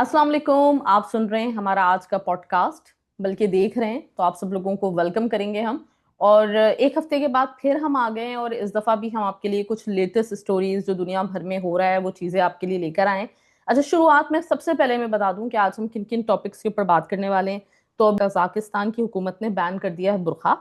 अस्सलाम वालेकुम। आप सुन रहे हैं हमारा आज का पॉडकास्ट, बल्कि देख रहे हैं, तो आप सब लोगों को वेलकम करेंगे हम। और एक हफ्ते के बाद फिर हम आ गए हैं और इस दफ़ा भी हम आपके लिए कुछ लेटेस्ट स्टोरीज जो दुनिया भर में हो रहा है वो चीज़ें आपके लिए लेकर आए हैं। अच्छा, शुरुआत में सबसे पहले मैं बता दूं कि आज हम किन किन टॉपिक्स के ऊपर बात करने वाले हैं। तो अब कजाकिस्तान की हुकूमत ने बैन कर दिया है बुर्का।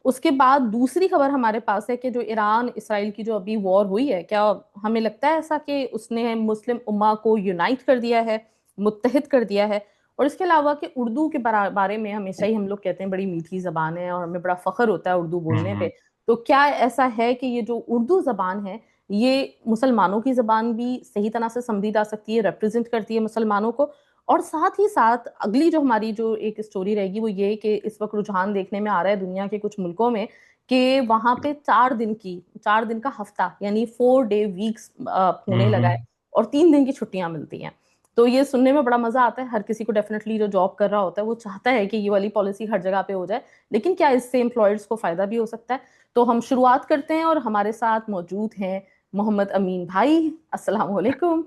उसके बाद दूसरी खबर हमारे पास है कि जो ईरान इसराइल की जो अभी वॉर हुई है, क्या हमें लगता है ऐसा कि उसने मुस्लिम उम्मा को यूनाइट कर दिया है, मुत्तहिद कर दिया है। और इसके अलावा कि उर्दू के बारे में हमेशा ही हम लोग कहते हैं बड़ी मीठी जबान है और हमें बड़ा फख्र होता है उर्दू बोलने पे। हम्म। तो क्या ऐसा है कि ये जो उर्दू जबान है, ये मुसलमानों की जबान भी सही तरह से समझी जा सकती है, रिप्रेजेंट करती है मुसलमानों को? और साथ ही साथ अगली जो हमारी जो एक स्टोरी रहेगी वो ये कि इस वक्त रुझान देखने में आ रहा है दुनिया के कुछ मुल्कों में कि वहां पे 4 दिन का हफ्ता यानी 4 डे वीक्स होने लगा है हम्म। और 3 दिन की छुट्टियां मिलती हैं। तो ये सुनने में बड़ा मजा आता है। हर किसी को डेफिनेटली जो जॉब कर रहा होता है वो चाहता है कि ये वाली पॉलिसी हर जगह पे हो जाए, लेकिन क्या इससे एम्प्लॉयर्स को फायदा भी हो सकता है? तो हम शुरुआत करते हैं और हमारे साथ मौजूद हैं मोहम्मद अमीन भाई। अस्सलाम वालेकुम।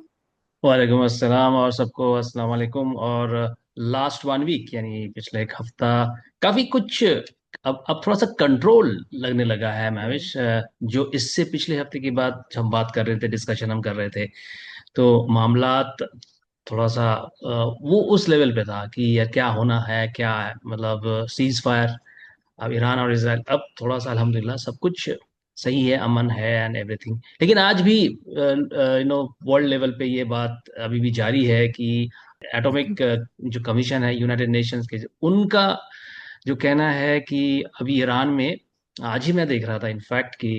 वालेकुम अस्सलाम और सबको अस्सलाम वालेकुम। और लास्ट 1 वीक यानी पिछले एक हफ्ता काफी कुछ अब थोड़ा सा कंट्रोल लगने लगा है महविश। जो इससे पिछले हफ्ते की बात हम बात कर रहे थे, डिस्कशन हम कर रहे थे, तो मामलात थोड़ा सा वो उस लेवल पे था कि यार क्या होना है, क्या है मतलब सीज फायर। अब ईरान और इसराइल अब थोड़ा सा अल्हम्दुलिल्लाह सब कुछ सही है, अमन है एंड एवरीथिंग। लेकिन आज भी वर्ल्ड लेवल पे ये बात अभी भी जारी है कि एटॉमिक जो कमीशन है यूनाइटेड नेशंस के, उनका जो कहना है कि अभी ईरान में, आज ही मैं देख रहा था इनफैक्ट कि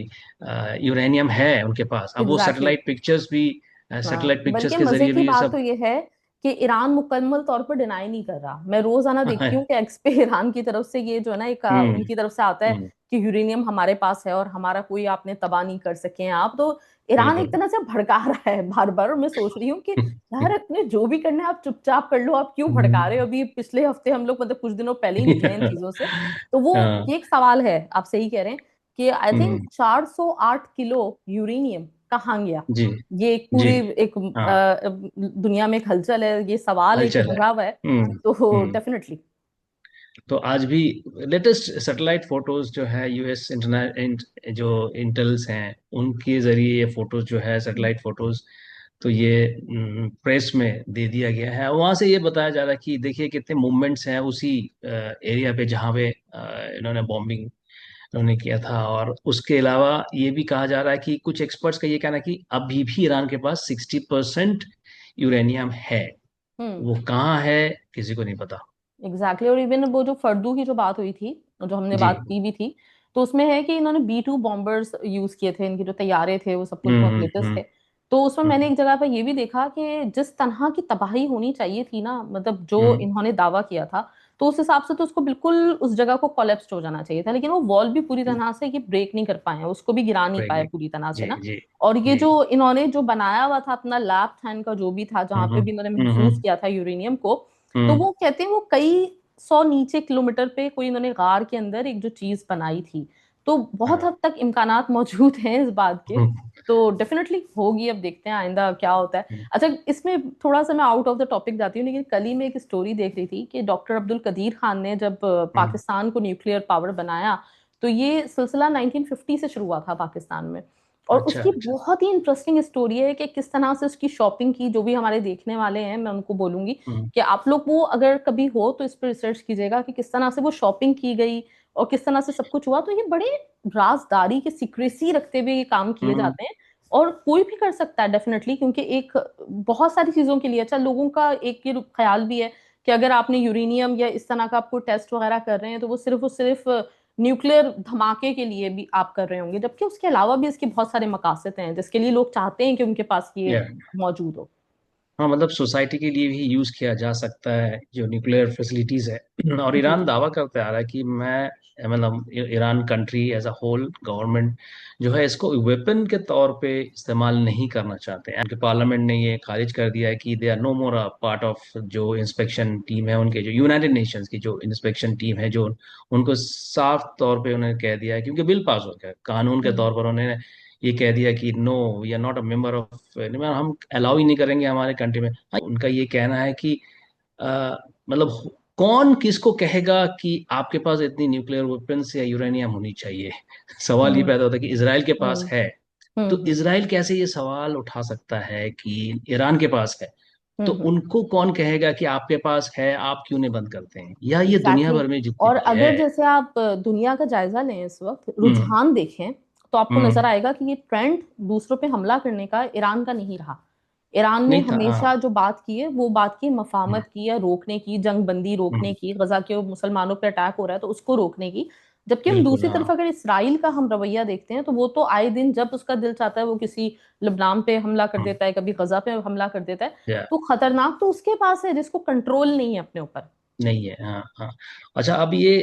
यूरेनियम है उनके पास। अब वो एग्जैक्टली। सैटेलाइट पिक्चर्स भी, हाँ, सैटेलाइट पिक्चर्स बल्कि के मजे जरिए की भी बात तो सब। ये है कि ईरान मुकम्मल तौर पर डिनाई नहीं कर रहा। मैं रोजाना देखती हूँ कि एक्स पे ईरान की तरफ से ये जो है ना एक हम्म। उनकी तरफ से आता है हम्म। कि यूरेनियम हमारे पास है और हमारा कोई आपने तबाह नहीं कर सके हैं आप। तो ईरान एक बिल्कुल। तरह से भड़का रहा है बार बार। और मैं सोच रही हूँ कि यार, अपने जो भी करना है आप चुपचाप कर लो, आप क्यों भड़का रहे हो? अभी पिछले हफ्ते हम लोग मतलब कुछ दिनों पहले ही निकले इन चीजों से। तो वो हाँ। ये एक सवाल है, आप सही कह रहे हैं कि I think hmm. 408 kilo uranium कहाँ गया। जी। ये एक जी। पूरी एक हाँ। दुनिया में एक हलचल है, ये सवाल एक हलचल है। उभरा हुआ है। हम्म। तो हम्म। डेफिनेटली। तो आज भी लेटेस्ट सैटेलाइट फोटोज जो है यूएस इंटरनेट जो इंटेल्स हैं उनके जरिए ये फोटोज जो है सैटेलाइट फोटोज, तो ये प्रेस में दे दिया गया है। वहां से ये बताया जा रहा है कि देखिए कितने मूवमेंट्स हैं उसी एरिया पे जहाँ पे इन्होंने बॉम्बिंग इन्होंने किया था। और उसके अलावा ये भी कहा जा रहा है कि कुछ एक्सपर्ट्स का ये कहना है कि अभी भी ईरान के पास 60% यूरेनियम है। हम्म। वो कहाँ है किसी को नहीं पता। एग्जैक्टली। और इवन वो जो फर्दू की जो बात हुई थी, जो हमने जी। बात की भी थी, तो उसमें है कि इन्होंने B2 बॉम्बर्स यूज किए थे। इनके जो तैयारे थे वो सब कुछ बहुत हम्म। लेटेस्ट हम्म। थे। तो उसमें मैंने हम्म। एक जगह पर ये भी देखा कि जिस तरह की तबाही होनी चाहिए थी ना, मतलब जो हम्म। इन्होंने दावा किया था, तो उस हिसाब से तो उसको बिल्कुल उस जगह को कोलेप्स हो जाना चाहिए था। लेकिन वो वॉल भी पूरी तरह से ये ब्रेक नहीं कर पाए हैं, उसको भी गिरा नहीं पाए रहेगी। पूरी तरह से जी। ना। जी। और ये जी। जो इन्होंने जो बनाया हुआ था अपना लैब था इनका, जो भी था जहाँ हम्म। पे भी इन्होंने हम्म। महफूज किया था यूरेनियम को, तो हम्म। वो कहते हैं वो कई 100 नीचे किलोमीटर पे कोई इन्होंने गार के अंदर एक जो चीज बनाई थी। तो बहुत हाँ। हद तक इम्कानात मौजूद हैं इस बात के। हम्म। तो डेफिनेटली होगी, अब देखते हैं आइंदा क्या होता है। हम्म। अच्छा, इसमें थोड़ा सा मैं आउट ऑफ द टॉपिक जाती हूँ, लेकिन कल ही मैं एक स्टोरी देख रही थी कि डॉक्टर अब्दुल कदीर खान ने जब हम्म। पाकिस्तान को न्यूक्लियर पावर बनाया, तो ये सिलसिला 1950 से शुरू हुआ था पाकिस्तान में। और अच्छा। उसकी अच्छा। बहुत ही इंटरेस्टिंग स्टोरी है कि किस तरह से उसकी शॉपिंग की। जो भी हमारे देखने वाले हैं मैं उनको बोलूंगी हम्म। कि आप लोग वो अगर कभी हो तो इस पर रिसर्च कीजिएगा कि किस तरह से वो शॉपिंग की गई और किस तरह से सब कुछ हुआ। तो ये बड़े राजदारी की सीक्रेसी रखते हुए ये काम किए हम्म। जाते हैं। और कोई भी कर सकता है डेफिनेटली, क्योंकि एक बहुत सारी चीजों के लिए अच्छा लोगों का एक ये ख्याल भी है कि अगर आपने यूरेनियम या इस तरह का आपको टेस्ट वगैरह कर रहे हैं तो वो सिर्फ न्यूक्लियर धमाके के लिए भी आप कर रहे होंगे, जबकि उसके अलावा भी इसके बहुत सारे मकासद हैं जिसके लिए लोग चाहते हैं कि उनके पास ये या मौजूद हो। हाँ, मतलब सोसाइटी के लिए भी यूज किया जा सकता है जो न्यूक्लियर फैसिलिटीज है। और जी ईरान जी। दावा करते आ रहा है कि मैं मतलब Iran country as a whole government जो है इसको वेपन के तौर पे इस्तेमाल नहीं करना चाहते हैं। उनके पार्लियामेंट ने ये खारिज कर दिया है कि they are no more a part of जो इंस्पेक्शन टीम है उनके, जो यूनाइटेड नेशंस की जो इंस्पेक्शन टीम है, जो उनको साफ तौर पे उन्होंने कह दिया है, क्योंकि बिल पास हो गया कानून के हम्म। तौर पर उन्होंने ये कह दिया कि no, we are not a member of, हम अलाउ ही नहीं करेंगे हमारे कंट्री में। हाँ, उनका ये कहना है कि मतलब कौन किसको कहेगा कि आपके पास इतनी न्यूक्लियर वेपन्स या यूरेनियम होनी चाहिए। सवाल ये हम्म पैदा होता है कि इसराइल के पास हम्म है, तो हम्म इसराइल कैसे ये सवाल उठा सकता है कि ईरान के पास है। तो हम्म उनको कौन कहेगा कि आपके पास है, आप क्यों नहीं बंद करते हैं, या ये दुनिया एग्जैक्टली भर में जितनी और भी है। अगर जैसे आप दुनिया का जायजा लें इस वक्त, हम्म। रुझान देखें, तो आपको नजर हम्म। आएगा कि ये ट्रेंड दूसरों पे हमला करने का ईरान का नहीं रहा। ईरान ने नहीं था, हमेशा हाँ। जो बात की है वो बात की हम्म। मफाहमत की, या रोकने की, जंग बंदी रोकने हम्म। की, गजा के मुसलमानों पे अटैक हो रहा है तो उसको रोकने की। जबकि हम बिल्कुल, दूसरी तरफ हाँ। अगर इसराइल का हम रवैया देखते हैं, तो वो तो आए दिन जब उसका दिल चाहता है वो किसी लबनान पे हमला कर हम्म। देता है, कभी गजा पे हमला कर देता है। या तो खतरनाक तो उसके पास है जिसको कंट्रोल नहीं है अपने ऊपर। नहीं है, हाँ हाँ। अच्छा, अब ये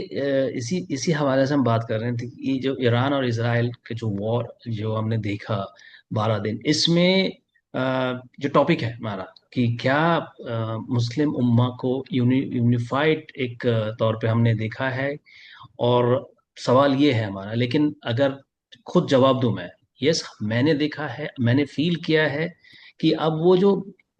इसी इसी हवाले से हम बात कर रहे थे कि ये जो ईरान और इसराइल के जो वॉर जो हमने देखा 12 दिन, इसमें जो टॉपिक है हमारा कि क्या मुस्लिम उम्मा को यूनिफाइड एक तौर पे हमने देखा है। और सवाल ये है हमारा, लेकिन अगर खुद जवाब दूं मैं, यस मैंने देखा है, मैंने फील किया है कि अब वो जो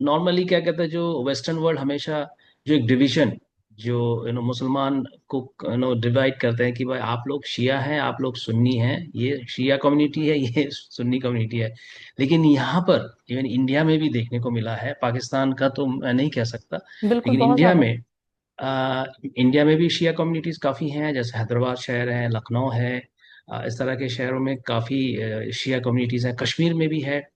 नॉर्मली क्या कहते हैं, जो वेस्टर्न वर्ल्ड हमेशा जो एक डिवीजन, जो मुसलमान को डिवाइड करते हैं कि भाई आप लोग शिया हैं, आप लोग सुन्नी हैं, ये शिया कम्युनिटी है, ये सुन्नी कम्युनिटी है। लेकिन यहाँ पर इवन इंडिया में भी देखने को मिला है, पाकिस्तान का तो मैं नहीं कह सकता, बिल्कुल, लेकिन बहुत ज्यादा। इंडिया में भी शिया कम्युनिटीज काफ़ी हैं, जैसे हैदराबाद शहर है, लखनऊ है, इस तरह के शहरों में काफ़ी शिया कम्युनिटीज हैं, कश्मीर में भी है।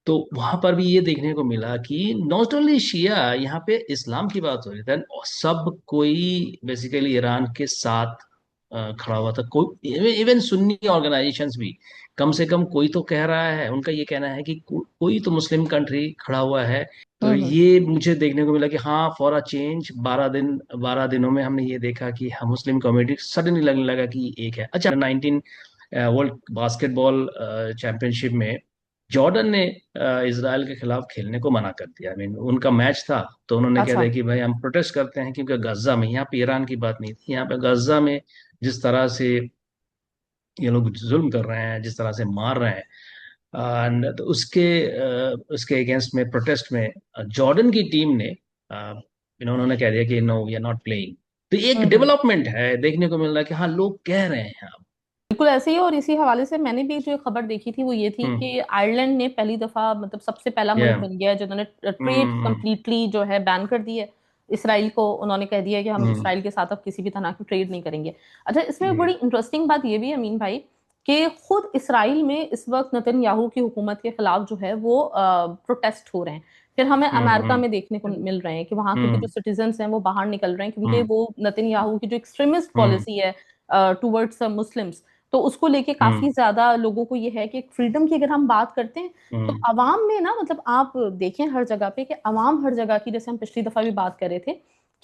तो वहां पर भी ये देखने को मिला कि नॉट ओनली शिया, यहाँ पे इस्लाम की बात हो रही थी, सब कोई बेसिकली ईरान के साथ खड़ा हुआ था। कोई इवन सुन्नी ऑर्गेनाइजेशंस भी, कम से कम कोई तो कह रहा है, उनका ये कहना है कि कोई तो मुस्लिम कंट्री खड़ा हुआ है। तो हम्म ये मुझे देखने को मिला कि हाँ, फॉर अ चेंज 12 दिनों में हमने ये देखा कि हाँ, मुस्लिम कम्युनिटी सडनली लगने लगा कि एक है। अच्छा, 19 वर्ल्ड बास्केटबॉल चैंपियनशिप में जॉर्डन ने इसराइल के खिलाफ खेलने को मना कर दिया। आई मीन उनका मैच था, तो उन्होंने कह अच्छा। दिया कि भाई हम प्रोटेस्ट करते हैं, क्योंकि गजा में, यहाँ पे ईरान की बात नहीं थी, यहाँ पे गजा में जिस तरह से ये लोग जुल्म कर रहे हैं, जिस तरह से मार रहे हैं, एंड तो उसके अगेंस्ट में, प्रोटेस्ट में, जॉर्डन की टीम ने उन्होंने कह दिया कि no, we are not playing. तो ये एक हम्म। डेवलपमेंट है, देखने को मिल रहा है कि हाँ, लोग कह रहे हैं अब। बिल्कुल ऐसे ही है। और इसी हवाले से मैंने भी जो खबर देखी थी वो ये थी हम्म। कि आयरलैंड ने पहली दफा, मतलब सबसे पहला या। मुल्क बन गया है जिन्होंने ट्रेड हम्म। कंप्लीटली जो है बैन कर दी है। इसराइल को उन्होंने कह दिया है कि हम हम्म। इसराइल के साथ अब किसी भी तरह की ट्रेड नहीं करेंगे। अच्छा, इसमें हम्म। बड़ी इंटरेस्टिंग बात ये भी है अमीन भाई, कि खुद इसराइल में इस वक्त नेतन्याहू की हुकूमत के खिलाफ जो है वो प्रोटेस्ट हो रहे हैं। फिर हमें अमेरिका हम्म। में देखने को मिल रहे हैं कि वहां के भी जो हम्म। सिटीजन हैं वो बाहर निकल रहे हैं, क्योंकि हम्म। वो नेतन्याहू की जो एक्सट्रीमिस्ट हम्म। पॉलिसी है टुवर्ड्स मुस्लिम्स, तो उसको लेके काफी हम्म। ज्यादा लोगों को ये है कि फ्रीडम की अगर हम बात करते हैं, तो हम्म। अवाम में ना, मतलब आप देखें हर जगह पे कि अवाम हर जगह की, जैसे हम पिछली दफा भी बात कर रहे थे,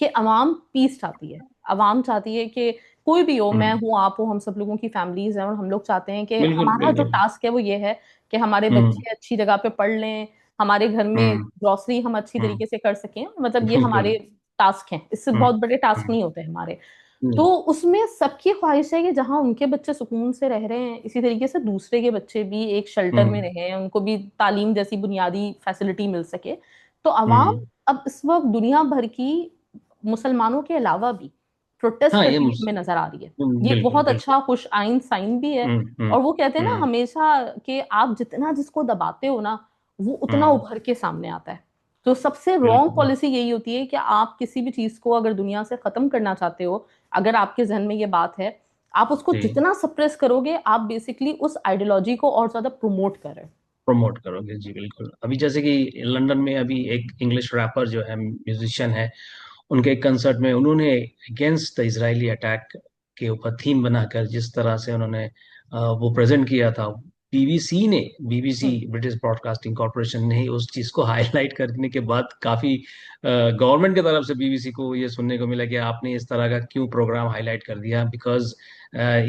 कि अवाम पीस चाहती है। अवाम चाहती है कि कोई भी हो, मैं हम्म। हूँ, आप हो, हम सब लोगों की फैमिलीज हैं, और हम लोग चाहते हैं कि बिल्कुल, हमारा जो बिल्कुल। टास्क है वो ये है कि हमारे हम्म। बच्चे अच्छी जगह पे पढ़ लें, हमारे घर में हम्म। ग्रोसरी हम अच्छी हम्म। तरीके से कर सकें। मतलब ये बिल्कुल। हमारे टास्क हैं, इससे हम्म। बहुत बड़े टास्क हम्म। नहीं होते हमारे। तो नहीं। उसमें सबकी ख्वाहिश है कि जहां उनके बच्चे सुकून से रह रहे हैं, इसी तरीके से दूसरे के बच्चे भी एक शेल्टर में हम्म। रहें, उनको भी तालीम जैसी बुनियादी फैसिलिटी मिल सके। तो अवाम हम्म। अब इस वक्त दुनिया भर की, मुसलमानों के अलावा भी, प्रोटेस्ट हाँ, ये करती हुई हमें नजर आ रही है। ये एक बिल्कुल, बहुत बिल्कुल। अच्छा खुश आइंद साइन भी है। हम्म। और वो कहते हैं ना हम्म। हमेशा कि आप जितना जिसको दबाते हो ना, वो उतना हम्म। उभर के सामने आता है। तो सबसे रॉन्ग बिल्कुल। पॉलिसी यही होती है कि आप किसी भी चीज को अगर दुनिया से खत्म करना चाहते हो, अगर आपके जहन में ये बात है, आप उसको जी। जितना सप्रेस करोगे, आप बेसिकली उस आइडियोलॉजी को और ज्यादा प्रमोट कर रहे हो। प्रमोट करोगे, जी बिल्कुल। अभी जैसे कि लंदन में अभी एक इंग्लिश रैपर जो है, म्यूजिशियन है, उनके एक कंसर्ट में उन्होंने अगेंस्ट द इजरायली अटैक के ऊपर थीम बनाकर जिस तरह से उन्होंने वो प्रेजेंट किया था, बीबीसी हम्म ब्रिटिश ब्रॉडकास्टिंग कॉरपोरेशन ने उस चीज को हाईलाइट करने के बाद काफी गवर्नमेंट की तरफ से बीबीसी को ये सुनने को मिला कि आपने इस तरह का क्यों प्रोग्राम हाईलाइट कर दिया, because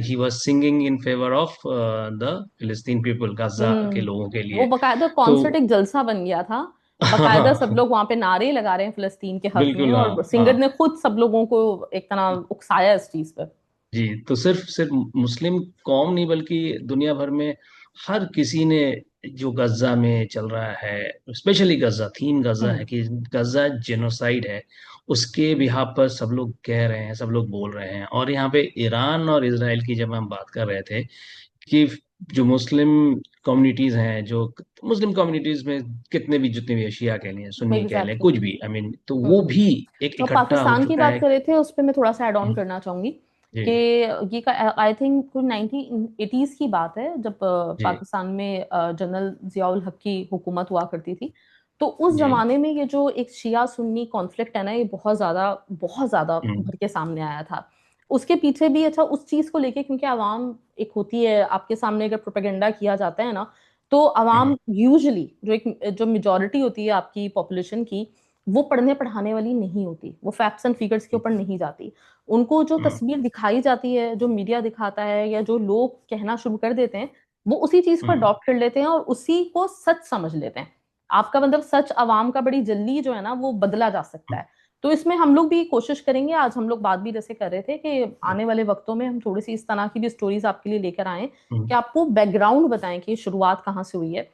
he was singing in favour of the फिलिस्तीन पीपल, गाजा के लोगों के वो लिए। बकायदा तो कॉन्सर्ट एक जलसा बन गया था। बकायदा सब हाँ, लोग वहां पे नारे लगा रहे हैं फिलिस्तीन के हक में, बिल्कुल, हाँ और हाँ। सिंगर ने खुद सब लोगों को एक तरह उकसाया इस चीज पर। जी, तो सिर्फ सिर्फ मुस्लिम कौम नहीं, बल्कि दुनिया भर में हर किसी ने जो गजा में चल रहा है, स्पेशली गजा, थीम गजा हम्म। है कि गजा जेनोसाइड है, उसके बिहाफ पर सब लोग कह रहे हैं, सब लोग बोल रहे हैं। और यहाँ पे ईरान और इसराइल की जब हम बात कर रहे थे कि जो मुस्लिम कम्युनिटीज हैं, जो मुस्लिम कम्युनिटीज में कितने भी, जितने भी शिया कह लें, सुन्नी कह लें, एग्जैक्टली। कुछ भी, आई मीन, तो वो हम्म। भी एक तो इकट्ठा हो पाकिस्तान की चुका बात है। कर रहे थे, उस पर मैं थोड़ा सा ऐड ऑन हम्म, करना चाहूंगी कि जी ये का आई थिंक 1980s की बात है, जब जी पाकिस्तान में जनरल जियाउल हक की हुकूमत हुआ करती थी। तो उस जी। जमाने में ये जो एक शिया सुन्नी कॉन्फ्लिक्ट है ना, ये बहुत ज्यादा हम्म भर के सामने आया था। उसके पीछे भी अच्छा उस चीज को लेके, क्योंकि आवाम एक होती है, आपके सामने अगर प्रोपेगेंडा किया जाता है ना, तो हम्म आवाम यूजुअली जो मेजोरिटी होती है आपकी पॉपुलेशन की, वो पढ़ने पढ़ाने वाली नहीं होती, वो फैक्ट्स एंड फिगर्स के ऊपर नहीं जाती। उनको जो हम्म तस्वीर दिखाई जाती है, जो मीडिया दिखाता है या जो लोग कहना शुरू कर देते हैं, वो उसी चीज को हम्म अडॉप्ट कर लेते हैं और उसी को सच समझ लेते हैं। आपका मतलब सच अवाम का बड़ी जल्दी जो है ना वो बदला जा सकता हम्म है। तो इसमें हम लोग भी कोशिश करेंगे, आज हम लोग बात भी जैसे कर रहे थे कि आने वाले वक्तों में हम थोड़ी सी इस तरह की भी स्टोरीज आपके लिए लेकर आए हम्म कि आपको बैकग्राउंड बताएं कि शुरुआत कहाँ से हुई है।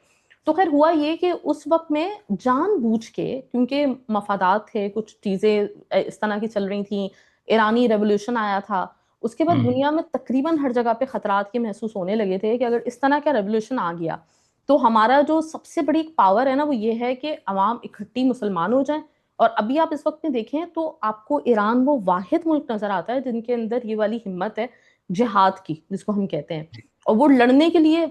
तो खैर हुआ ये कि उस वक्त में जानबूझ के, क्योंकि मफादात थे, कुछ चीजें इस तरह की चल रही थी, ईरानी रेवोल्यूशन आया था, उसके बाद हम्म दुनिया में तकरीबन हर जगह पे खतरात के महसूस होने लगे थे कि अगर इस तरह का रेवोल्यूशन आ गया तो हमारा जो सबसे बड़ी पावर है ना वो ये है कि अवाम इकट्ठी मुसलमान हो जाए। और अभी आप इस वक्त में देखें तो आपको ईरान वो वाहिद मुल्क नजर आता है जिनके अंदर ये वाली हिम्मत है जिहाद की, जिसको हम कहते हैं, और वो लड़ने के लिए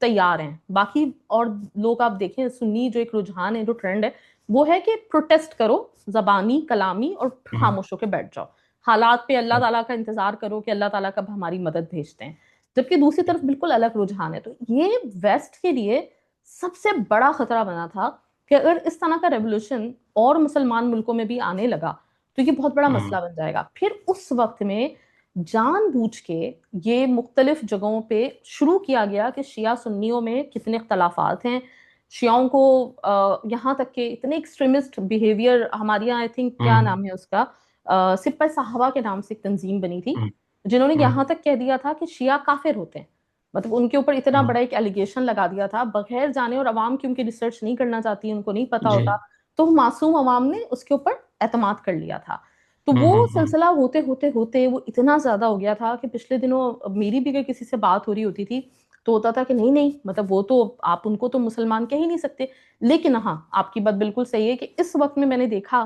तैयार हैं। बाकी और लोग आप देखें, सुन्नी जो एक रुझान है, जो ट्रेंड है, वो है कि प्रोटेस्ट करो, जबानी कलामी, और हम्म खामोश होकर बैठ जाओ, हालात पे अल्लाह ताला का इंतजार करो कि अल्लाह ताला कब हमारी मदद भेजते हैं। जबकि दूसरी तरफ बिल्कुल अलग रुझान है। तो ये वेस्ट के लिए सबसे बड़ा खतरा बना था कि अगर इस तरह का रेवोल्यूशन और मुसलमान मुल्कों में भी आने लगा तो ये बहुत बड़ा हम्म मसला बन जाएगा। फिर उस वक्त में जानबूझ के ये मुख्तलिफ जगहों पे शुरू किया गया कि शिया सुन्नियों में कितने इख्तलाफात हैं, शियाओं को यहाँ तक के इतने एक्सट्रीमिस्ट बिहेवियर, हमारे यहाँ आई थिंक क्या हम्म नाम है उसका, सिपह साहबा के नाम से एक तंजीम बनी थी, हम्म जिन्होंने हम्म यहाँ तक कह दिया था कि शिया काफिर होते हैं। मतलब उनके ऊपर इतना हम्म, बड़ा एक एलिगेशन लगा दिया था बगैर जाने, और अवाम क्योंकि रिसर्च नहीं करना चाहती, उनको नहीं पता जी। होता, तो मासूम अवाम ने उसके ऊपर एतमाद कर लिया था। तो वो हम्म। सिलसिला होते होते होते वो इतना ज्यादा हो गया था कि पिछले दिनों मेरी भी अगर किसी से बात हो रही होती थी तो होता था कि नहीं नहीं, मतलब वो तो आप उनको तो मुसलमान कह ही नहीं सकते। लेकिन हाँ, आपकी बात बिल्कुल सही है कि इस वक्त में मैंने देखा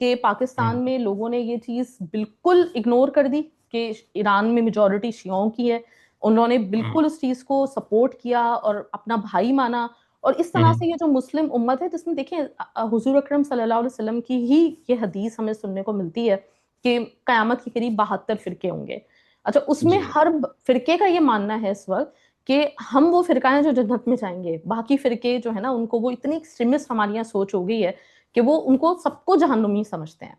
कि पाकिस्तान हम्म में लोगों ने ये चीज बिल्कुल इग्नोर कर दी कि ईरान में मेजोरिटी शियाओं की है। उन्होंने हम्म बिल्कुल उस चीज को सपोर्ट किया और अपना भाई माना। और इस तरह हम्म से ये जो मुस्लिम उम्मत है, जिसमें देखें हुजूर अकरम सल्लल्लाहु अलैहि वसल्लम की ही ये हदीस हमें सुनने को मिलती है कि कयामत के करीब 72 फिरके होंगे। अच्छा, उसमें जी। हर फिरके का ये मानना है इस वक्त कि हम वो फिरका है जो जन्नत में जाएंगे, बाकी फिरके जो है ना उनको वो इतनी एक्सट्रीमिस्ट हमारी यहाँ सोच हो गई है कि वो उनको सबको जहन्नुमी समझते हैं।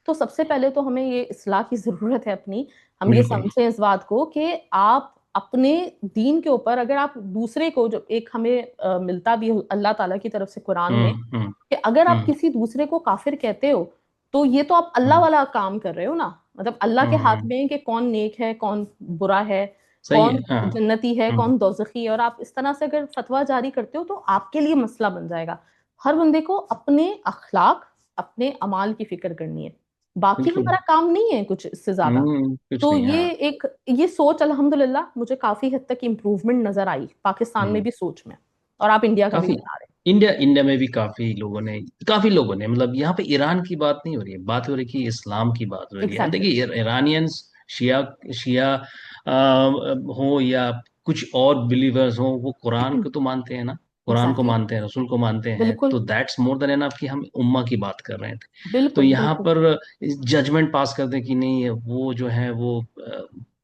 तो सबसे पहले तो हमें ये इस्लाह की जरूरत है अपनी, हम ये बिल्कुल। समझें इस बात को कि आप अपने दीन के ऊपर, अगर आप दूसरे को, जो एक हमें मिलता भी है अल्लाह ताला की तरफ से कुरान में, हम्म। कि अगर आप हम्म किसी दूसरे को काफिर कहते हो तो ये तो आप अल्लाह हम्म वाला काम कर रहे हो ना। मतलब अल्लाह के हाथ हम्म, में है कि कौन नेक है कौन बुरा है, सही है। कौन हाँ। जन्नती है हम्म कौन दोजखी है। और आप इस तरह से अगर फतवा जारी करते हो तो आपके लिए मसला बन जाएगा। हर बंदे को अपने अखलाक, अपने अमाल की फिक्र करनी है, बाकी बिल्कुल। हमारा काम नहीं है कुछ इससे ज्यादा। कुछ तो नहीं। हाँ। ये सोच अल्हम्दुलिल्लाह मुझे काफी हद तक इम्प्रूवमेंट नजर आई पाकिस्तान में हम्म भी, सोच में। और आप इंडिया का भी काफी। बता रहे इंडिया इंडिया में भी काफी लोगों ने मतलब, यहाँ पे ईरान की बात नहीं हो रही है, बात हो रही है कि इस्लाम की बात हो हैं। रही है। एग्जैक्टली। देखिए, ईरानियंस, शिया शिया हो या कुछ और बिलीवर्स हो, वो कुरान को तो मानते हैं ना, कुरान को एग्जैक्टली। मानते हैं, रसूल को मानते हैं। बिल्कुल तो दैट्स मोर देन एनफ कि हम उम्मा की बात कर रहे थे। तो बिल्कुल यहाँ बिल्कुल। पर जजमेंट पास कर दें कि नहीं, वो जो है वो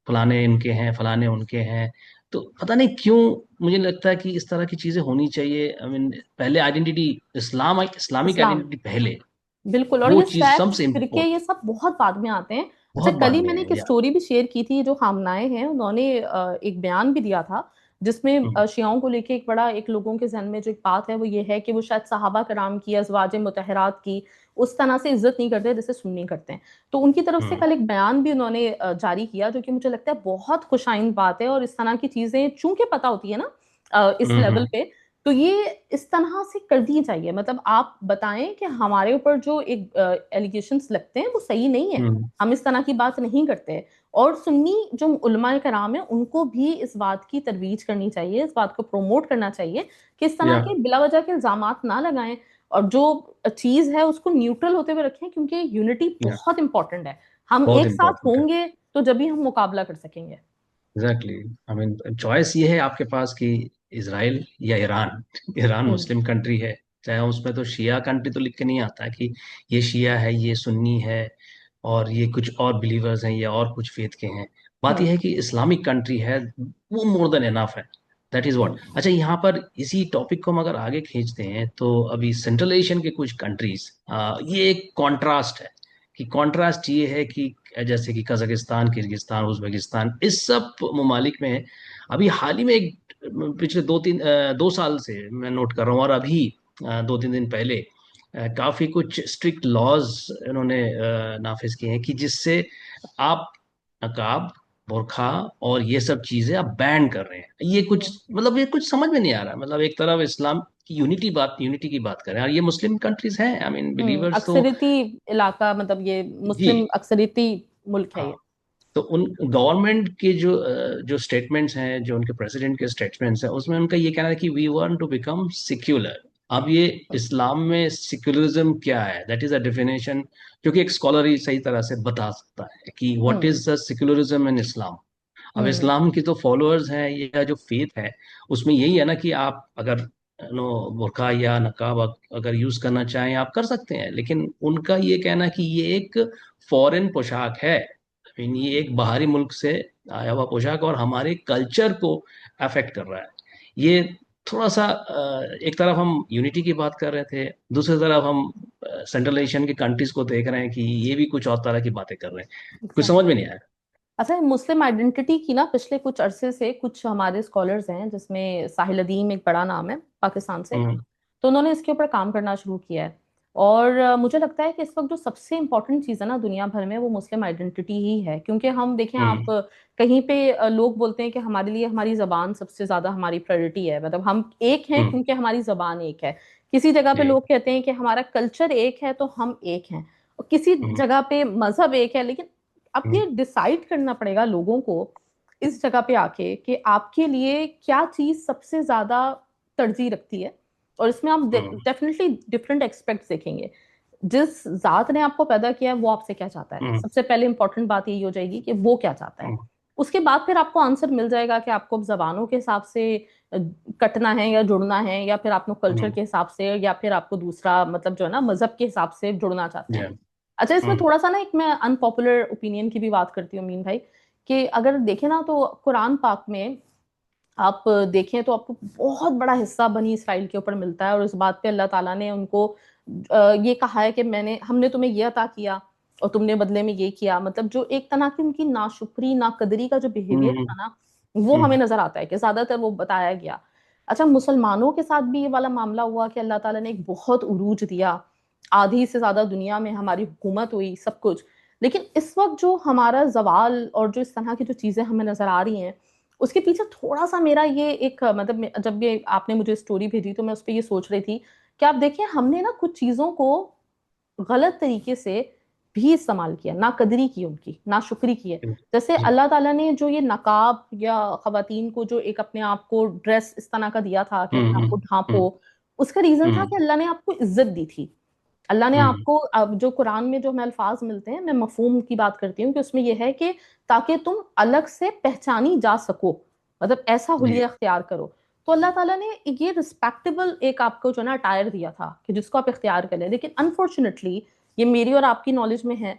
फलाने इनके हैं, फलाने उनके हैं। तो पता नहीं क्यों मुझे लगता है कि इस तरह की चीजें होनी चाहिए। आई मीन, पहले आइडेंटिटी, इस्लामिक इस्लाम। आइडेंटिटी पहले, बिल्कुल, और वो ये चीज फैक्ट्स सबसे फिरके इम्पोर्टेंट। ये सब बहुत बाद में आते हैं। अच्छा, बहुत कल बाद ही में मैंने है एक यार। स्टोरी भी शेयर की थी, जो खामनाएं हैं उन्होंने एक बयान भी दिया था जिसमें हम्म शियाओं को लेके एक बड़ा, एक लोगों के जहन में जो एक बात है वो ये है कि वो शायद सहाबा कराम की, अज़वाज मुतहरात की उस तरह से इज्जत नहीं करते जैसे सुन्नी करते हैं। तो उनकी तरफ से हम्म कल एक बयान भी उन्होंने जारी किया, जो कि मुझे लगता है बहुत खुशाइंद बात है। और इस तरह की चीजें चूंकि पता होती है ना इस लेवल पे, तो ये इस तरह से कर दी चाहिए। मतलब आप बताएं कि हमारे ऊपर जो एक एलिगेशंस लगते हैं वो सही नहीं है, हम्म। हम इस तरह की बात नहीं करते। और सुन्नी जो उलमाए कराम है उनको भी इस बात की तरवीज करनी चाहिए, इस बात को प्रमोट करना चाहिए कि इस तरह या के बिला वजह के इल्जामात ना लगाएं, और जो चीज है उसको न्यूट्रल होते हुए रखें, क्योंकि यूनिटी या बहुत इंपॉर्टेंट है। हम बहुत एक साथ इम्पोर्टेंट है। होंगे तो जब भी हम मुकाबला कर सकेंगे। एग्जैक्टली। आई मीन चॉइस ये है आपके पास कि इसराइल या ईरान। ईरान हम्म। मुस्लिम कंट्री है, चाहे उसमें तो शिया कंट्री तो लिख के नहीं आता है कि ये शिया है, ये सुन्नी है, और ये कुछ और बिलीवर्स हैं या और कुछ फेथ के हैं। बात यह हम्म। है कि इस्लामिक कंट्री है, वो मोर देन एनफ है। That is what. हम्म। अच्छा, यहाँ पर इसी टॉपिक को हम अगर आगे खींचते हैं तो अभी सेंट्रल एशियन के कुछ कंट्रीज, ये एक कॉन्ट्रास्ट है। कि कॉन्ट्रास्ट ये है कि जैसे कि कजाकिस्तान, किर्गिस्तान, उज्बेकिस्तान, इस सब ममालिक में अभी हाल ही में एक पिछले 2 साल से मैं नोट कर रहा हूँ, और अभी 2-3 दिन पहले काफी कुछ स्ट्रिक्ट लॉज इन्होंने नाफिज किए हैं कि जिससे आप नकाब, बुर्खा और ये सब चीजें आप बैन कर रहे हैं। ये कुछ हम्म। मतलब ये कुछ समझ में नहीं आ रहा। मतलब एक तरफ इस्लाम की यूनिटी की बात करें, और ये मुस्लिम कंट्रीज हैं, आई मीन बिलीवर्स तो। अक्सरियती इलाका, मतलब ये जी। मुस्लिम अक्सरियती मुल्क है हाँ। ये। तो उन गवर्नमेंट के जो स्टेटमेंट्स हैं, जो उनके प्रेसिडेंट के स्टेटमेंट्स हैं, उसमें उनका ये कहना है कि we want to become secular. अब ये इस्लाम में सिक्युलरिज्म क्या है, दैट इज अ डेफिनेशन जो कि एक स्कॉलर ही सही तरह से बता सकता है कि what hmm. Is the secularism in Islam. अब हम्म। इस्लाम की तो फॉलोअर्स हैं या जो फेथ है, उसमें यही है ना कि आप अगर नो बुर्का या नकाब अगर यूज करना चाहें आप कर सकते हैं, लेकिन उनका ये कहना कि ये एक फॉरेन पोशाक है। मीन ये एक बाहरी मुल्क से आया हुआ पोशाक और हमारे कल्चर को अफेक्ट कर रहा है। ये थोड़ा सा एक तरफ हम यूनिटी की बात कर रहे थे, दूसरी तरफ हम सेंट्रल एशियन की कंट्रीज को देख रहे हैं कि ये भी कुछ और तरह की बातें कर रहे हैं। कुछ समझ एग्जैक्टली। में नहीं आया। अच्छा, मुस्लिम आइडेंटिटी की ना पिछले कुछ अरसे से कुछ हमारे स्कॉलर्स हैं, जिसमें साहिल अदीम एक बड़ा नाम है पाकिस्तान से, हम्म। तो उन्होंने इसके ऊपर काम करना शुरू किया है। और मुझे लगता है कि इस वक्त जो सबसे इम्पोर्टेंट चीज़ है ना दुनिया भर में, वो मुस्लिम आइडेंटिटी ही है। क्योंकि हम देखें, आप हम्म। कहीं पे लोग बोलते हैं कि हमारे लिए हमारी जबान सबसे ज्यादा हमारी प्रायोरिटी है, मतलब हम एक हैं हम्म। क्योंकि हमारी जबान एक है। किसी जगह पे जी। लोग कहते हैं कि हमारा कल्चर एक है तो हम एक हैं, और किसी हम्म। जगह पे मजहब एक है। लेकिन अब हम्म। ये डिसाइड करना पड़ेगा लोगों को इस जगह पे आके कि आपके लिए क्या चीज सबसे ज्यादा तरजीह रखती है। और इसमें आप हम्म। डेफिनेटली डिफरेंट एस्पेक्ट्स देखेंगे। जिस जात ने आपको पैदा किया है वो आपसे क्या चाहता है, हम्म। सबसे पहले इंपॉर्टेंट बात यही हो जाएगी कि वो क्या चाहता है। हम्म। उसके बाद फिर आपको आंसर मिल जाएगा कि आपको जबानों के हिसाब से अ, कटना है या जुड़ना है, या फिर आपको कल्चर हम्म। के हिसाब से, या फिर आपको दूसरा मतलब जो है ना मजहब के हिसाब से जुड़ना चाहते हैं। जी। अच्छा, इसमें हम्म। थोड़ा सा ना एक मैं अनपॉपुलर ओपिनियन की भी बात करती हूँ मीन भाई, कि अगर देखें ना तो कुरान पाक में आप देखें तो आपको बहुत बड़ा हिस्सा बनी इसराइल के ऊपर मिलता है। और इस बात पे अल्लाह ताला ने उनको ये कहा है कि हमने तुम्हें ये अता किया और तुमने बदले में ये किया। मतलब जो एक तरह की उनकी नाशुक्री नाकदरी का जो बिहेवियर हम्म। था ना, वो हमें हम्म। नजर आता है कि ज्यादातर वो बताया गया। अच्छा, मुसलमानों के साथ भी ये वाला मामला हुआ कि अल्लाह ताला ने एक बहुत उरूज दिया, आधी से ज्यादा दुनिया में हमारी हुकूमत हुई, सब कुछ। लेकिन इस वक्त जो हमारा जवाल और जो इस तरह की जो चीजें हमें नजर आ रही हैं, उसके पीछे थोड़ा सा मेरा ये एक मतलब जब ये आपने मुझे स्टोरी भेजी तो मैं उस पर ये सोच रही थी कि आप देखिए, हमने ना कुछ चीजों को गलत तरीके से भी इस्तेमाल किया, ना कदरी की उनकी, ना शुक्री की है। जैसे जी। अल्लाह ताला ने जो ये नकाब या खवातीन को जो एक अपने आप को ड्रेस इस तरह का दिया था कि अपने आप को हम्म। ढांपो, हम्म। उसका रीजन था हम्म। कि अल्लाह ने आपको इज्जत दी थी। अल्लाह ने हम्म। आपको, अब जो कुरान में जो हमें अल्फाज मिलते हैं, मैं मफहूम की बात करती हूँ कि उसमें यह है कि ताकि तुम अलग से पहचानी जा सको, मतलब ऐसा जी। हुलिया अख्तियार करो। तो अल्लाह ताला ने ये रिस्पेक्टेबल एक आपको जो ना अटायर दिया था कि जिसको आप इख्तियार करें। लेकिन अनफॉर्चुनेटली ये मेरी और आपकी नॉलेज में है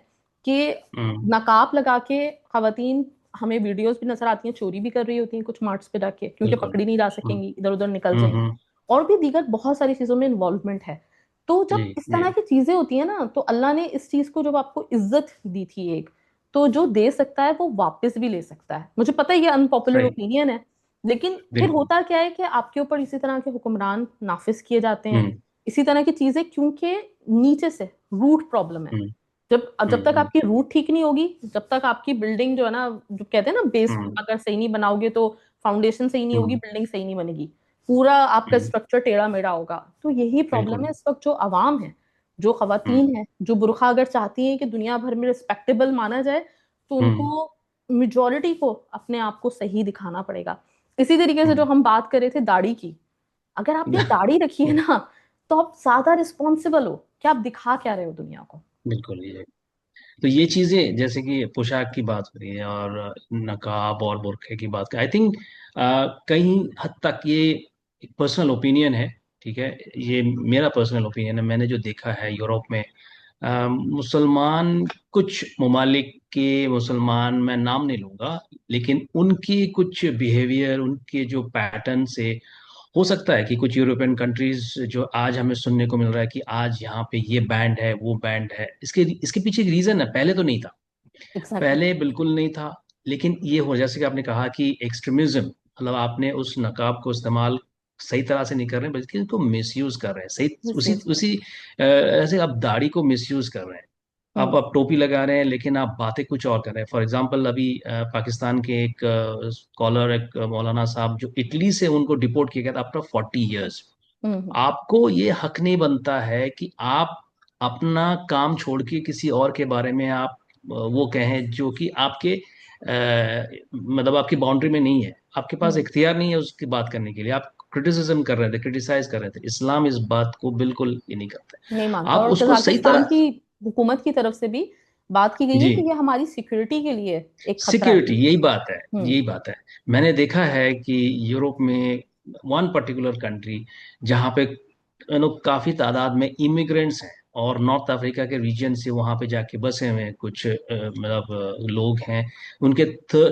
कि हम्म। नकाब लगा के खवातीन, हमें वीडियोस भी नजर आती हैं, चोरी भी कर रही होती हैं कुछ मार्ट्स पे जाके, क्योंकि बिल्कुल। पकड़ी नहीं जा हम्म। सकेंगी, इधर उधर निकल हम्म। जाएंगी। और भी दीगर बहुत सारी चीजों में इन्वॉल्वमेंट है। तो जी। जब इस जी। तरह की चीजें होती है ना, तो अल्लाह ने इस चीज को जब आपको इज्जत दी थी एक, तो जो दे सकता है वो वापस भी ले सकता है। मुझे पता है ये अनपॉपुलर सही। ओपिनियन है, लेकिन फिर बिल्कुल। होता क्या है कि आपके ऊपर इसी तरह के हुक्मरान नाफिज किए जाते हैं, हम्म। इसी तरह की चीजें, क्योंकि नीचे से रूट प्रॉब्लम है। हम्म। जब जब तक हम्म। आपकी रूट ठीक नहीं होगी, जब तक आपकी बिल्डिंग जो है ना, जो कहते हैं ना बेस हम्म। अगर सही नहीं बनाओगे तो फाउंडेशन सही नहीं होगी, हम्म। बिल्डिंग सही नहीं बनेगी, पूरा आपका हम्म। स्ट्रक्चर टेढ़ा मेढ़ा होगा। तो यही प्रॉब्लम बिल्कुल। है इस वक्त, जो अवाम है, जो हम्म। खवातीन है, जो बुरखा अगर चाहती हैं कि दुनिया भर में रिस्पेक्टेबल माना जाए, तो हम्म। उनको मेजोरिटी को अपने आप को सही दिखाना पड़ेगा। इसी तरीके से जो हम्म। हम बात कर रहे थे दाढ़ी की, अगर आपने दाढ़ी रखी है ना, तो आप ज्यादा रिस्पॉन्सिबल हो कि आप दिखा क्या रहे हो दुनिया को। बिल्कुल ये, तो ये चीजें जैसे कि पोशाक की बात हो रही है और नकाब और बुर्के की बात, आई थिंक कहीं हद तक ये एक पर्सनल ओपिनियन है। ठीक है, ये मेरा पर्सनल ओपिनियन है। मैंने जो देखा है यूरोप में, मुसलमान, कुछ ममालिक के मुसलमान, मैं नाम नहीं लूंगा, लेकिन उनकी कुछ बिहेवियर, उनके जो पैटर्न से हो सकता है कि कुछ यूरोपियन कंट्रीज जो आज हमें सुनने को मिल रहा है कि आज यहाँ पे ये बैंड है, वो बैंड है, इसके इसके पीछे एक रीजन है। पहले तो नहीं था, एग्जैक्टली। पहले बिल्कुल नहीं था। लेकिन ये हो, जैसे कि आपने कहा कि एक्सट्रीमिज्म, मतलब आपने उस नकाब को इस्तेमाल सही तरह से नहीं कर रहे हैं, बल्कि इसको मिसयूज कर रहे हैं। सही उसी मिसयूज कर। उसी ऐसे आप दाढ़ी को मिसयूज कर रहे हैं। अब हम्म। आप टोपी लगा रहे हैं लेकिन आप बातें कुछ और कर रहे हैं। फॉर एग्जांपल अभी पाकिस्तान के एक स्कॉलर, एक मौलाना साहब, जो इटली से उनको डिपोर्ट किया गया था आफ्टर 40 ईयर्स। हम्म। आपको ये हक नहीं बनता है कि आप अपना काम छोड़ के किसी और के बारे में आप वो कहें जो कि आपके मतलब आपकी बाउंड्री में नहीं है। आपके पास हम्म। इख्तियार नहीं है उसकी बात करने के लिए। आप क्रिटिसिज्म कर रहे थे, क्रिटिसाइज कर रहे थे। इस्लाम इस बात को बिल्कुल ये नहीं करता नहीं है। मानता, आप और उसको सही कजाकिस्तान तरह, की हुकूमत की तरफ से भी बात की गई है जी, कि ये हमारी सिक्योरिटी के लिए एक खतरा है। सिक्योरिटी, यही बात है, हम्म। यही बात है। मैंने देखा है कि यूरोप में वन पर्टिकुलर कंट्री जहाँ पे काफी तादाद में इमिग्रेंट्स हैं, और नॉर्थ अफ्रीका के रीजन से वहां पे जाके बसे हुए हैं कुछ मतलब लोग हैं। उनके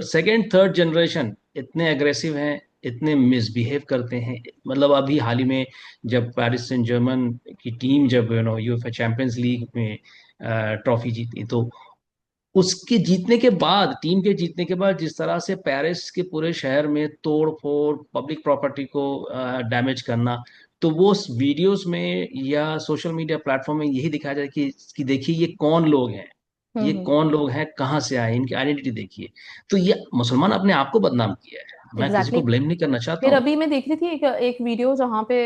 सेकेंड थर्ड जनरेशन इतने अग्रेसिव हैं, इतने मिसबिहेव करते हैं। मतलब अभी हाल ही में जब पेरिस सेंट जर्मन की टीम जब यूएफए चैंपियंस लीग में ट्रॉफी जीती, तो उसके जीतने के बाद, टीम के जीतने के बाद, जिस तरह से पेरिस के पूरे शहर में तोड़ फोड़, पब्लिक प्रॉपर्टी को डैमेज करना, तो वो वीडियोस में या सोशल मीडिया प्लेटफॉर्म में यही दिखाया जाए कि देखिए ये कौन लोग हैं, ये हम्म। कौन लोग हैं, कहाँ से आए, इनकी आइडेंटिटी देखिए। तो ये मुसलमान अपने आप को बदनाम किया है। मैं किसी एग्जैक्टली को exactly। ब्लेम नहीं करना चाहता फिर हूँ। अभी मैं देख रही थी एक वीडियो जहाँ पे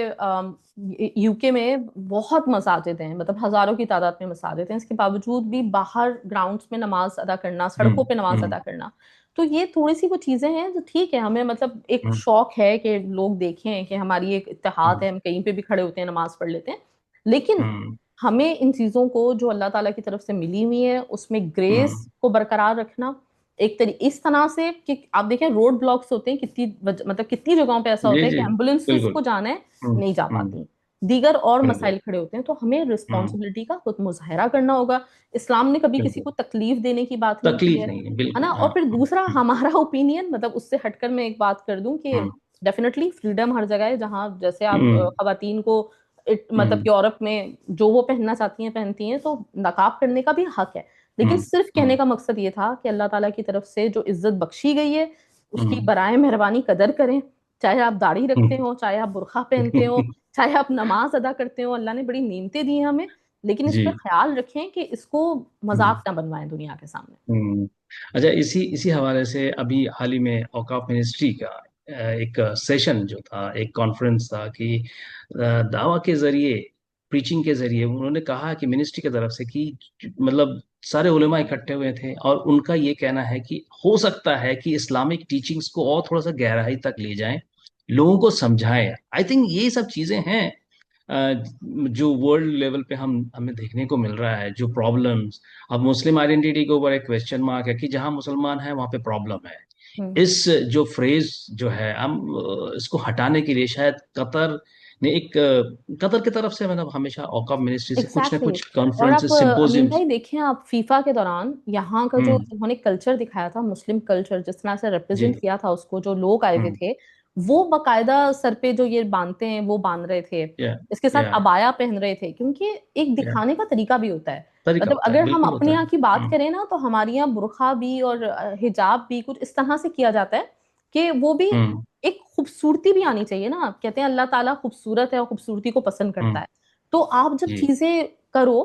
यूके में बहुत मसाजिद हैं, मतलब हजारों की तादाद में मसाजिद हैं, इसके बावजूद भी बाहर ग्राउंड्स में नमाज अदा करना, सड़कों हम्म। पे नमाज हम्म। अदा करना। तो ये थोड़ी सी वो चीजें हैं जो ठीक है, हमें मतलब एक हम्म। शौक है कि लोग देखें कि हमारी एक इत्तेहाद है, हम कहीं पे भी खड़े होते हैं, नमाज पढ़ लेते हैं। लेकिन हम्म। हमें इन चीजों को जो अल्लाह ताला की तरफ से मिली हुई है उसमें ग्रेस हम्म। को बरकरार रखना, एक तरी इस तरह से कि आप देखें रोड ब्लॉक्स होते हैं कितनी मतलब कितनी जगहों पे ऐसा जी होता है कि जी, एम्बुलेंसेस बिल्कुल। को जाना है, हम्म। नहीं जा हम्म। पाती, दीगर और बिल्कुल। मसाइल खड़े होते हैं। तो हमें हम्म। रिस्पॉन्सिबिलिटी का खुद मुजाहरा करना होगा। इस्लाम ने कभी किसी बिल्कुल, को तकलीफ देने की बात नहीं की तकलीफ है नहीं है, है ना। बिल्कुल, और हाँ। फिर दूसरा हम्म। हमारा ओपिनियन, मतलब उससे हटकर मैं एक बात कर दूं कि हम्म। डेफिनेटली फ्रीडम हर जगह है, जहां जैसे आप हम्म। खवातीन को मतलब हम्म। यूरोप में जो वो पहनना चाहती हैं पहनती हैं, तो नकाब करने का भी हक है। लेकिन हम्म। सिर्फ कहने हम्म। का मकसद ये था कि अल्लाह ताला की तरफ से जो इज्जत बख्शी गई है उसकी हम्म। बराए मेहरबानी कदर करें। चाहे आप दाढ़ी रखते हम्म। हो, चाहे आप बुर्का पहनते हो, चाहे आप नमाज अदा करते हो, अल्लाह ने बड़ी नेमतें दी हैं हमें। लेकिन इस जी। पर ख्याल रखें कि इसको हम्म। मजाक ना बनवाएं दुनिया के सामने। हम्म। अच्छा, इसी इसी हवाले से अभी हाल ही में औकाफ मिनिस्ट्री का एक सेशन जो था, एक कॉन्फ्रेंस था कि दावा के जरिए, प्रीचिंग के जरिए उन्होंने कहा कि मिनिस्ट्री की तरफ से कि मतलब सारे उलेमा इकट्ठे हुए थे, और उनका ये कहना है कि हो सकता है कि इस्लामिक टीचिंग्स को और थोड़ा सा गहराई तक ले जाएं, लोगों को समझाएं। आई थिंक ये सब चीजें हैं जो वर्ल्ड लेवल पे हमें देखने को मिल रहा है, जो प्रॉब्लम्स। अब मुस्लिम आइडेंटिटी के ऊपर एक क्वेश्चन मार्क है कि जहां मुसलमान है वहां पे प्रॉब्लम है। हम्म। इस जो फ्रेज जो है, हम इसको हटाने के लिए शायद कतर ने एक कतर की तरफ से, मतलब हमेशा औकाफ मिनिस्ट्री से कुछ ना एग्जैक्टली कुछ exactly। और आप कॉन्फ्रेंसेस, अमीन सिंपोजियम्स। भाई देखें, आप फीफा के दौरान यहाँ का जो हम्म। उन्होंने कल्चर दिखाया था, मुस्लिम कल्चर जिस तरह से जी। रिप्रेजेंट किया था उसको, जो लोग आए हुए हम्म। थे वो बकायदा सर पे जो ये बांधते हैं वो बांध रहे थे, या इसके साथ या अबाया पहन रहे थे, क्योंकि एक या दिखाने का तरीका भी होता है। तरीका मतलब होता है, अगर हम बिल्कुल अपने होता है। यहाँ की बात हम्म। करें ना, तो हमारे यहाँ बुर्खा भी और हिजाब भी कुछ इस तरह से किया जाता है कि वो भी हम्म। एक खूबसूरती भी आनी चाहिए ना। कहते हैं अल्लाह ताला खूबसूरत है और खूबसूरती को पसंद करता हम्म। है। तो आप जब जी। चीजें करो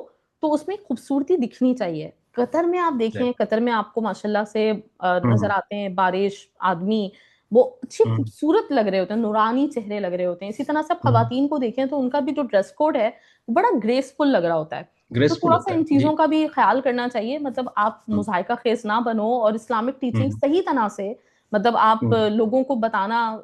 तो उसमें खूबसूरती दिखनी चाहिए। कतर में आप देखें, Exactly। कतर में आपको माशाल्लाह से नजर हम्म। आते हैं बारिश आदमी वो अच्छी हम्म। खूबसूरत लग रहे होते हैं, नूरानी चेहरे लग रहे होते हैं। इसी तरह से आप हम्म। खवातीन को देखें तो उनका भी जो ड्रेस कोड है वो बड़ा ग्रेसफुल लग रहा होता है। तो ग्रेसफुल थोड़ा सा होता इन है जी। चीजों का भी ख्याल करना चाहिए, मतलब आप हम्म। मुजाहिका खेस ना बनो, और इस्लामिक टीचिंग हम्म। सही तरह से, मतलब आप हम्म। लोगों को बताना,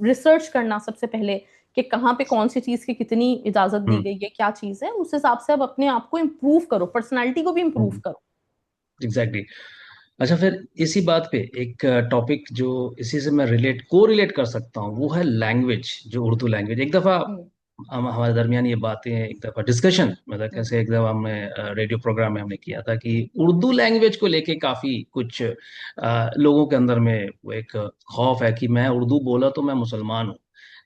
रिसर्च करना सबसे पहले कि कहाँ पे कौन सी चीज की कितनी इजाजत दी हम्म। गई है, क्या चीज है, उस हिसाब से आप अपने आप को इम्प्रूव करो, पर्सनालिटी को भी इम्प्रूव हम्म। करो। एग्जैक्टली। अच्छा, फिर इसी बात पे एक टॉपिक जो इसी से मैं को रिलेट कर सकता हूँ, वो है लैंग्वेज, जो उर्दू लैंग्वेज। एक दफा हम्म। हम हमारे दरमियान ये बातें, एक दफा डिस्कशन, मतलब हम्म। कैसे, एक दफा हमने रेडियो प्रोग्राम में हमने किया था कि उर्दू लैंग्वेज को लेके काफी कुछ लोगों के अंदर में वो एक खौफ है कि मैं उर्दू बोला तो मैं मुसलमान हूँ।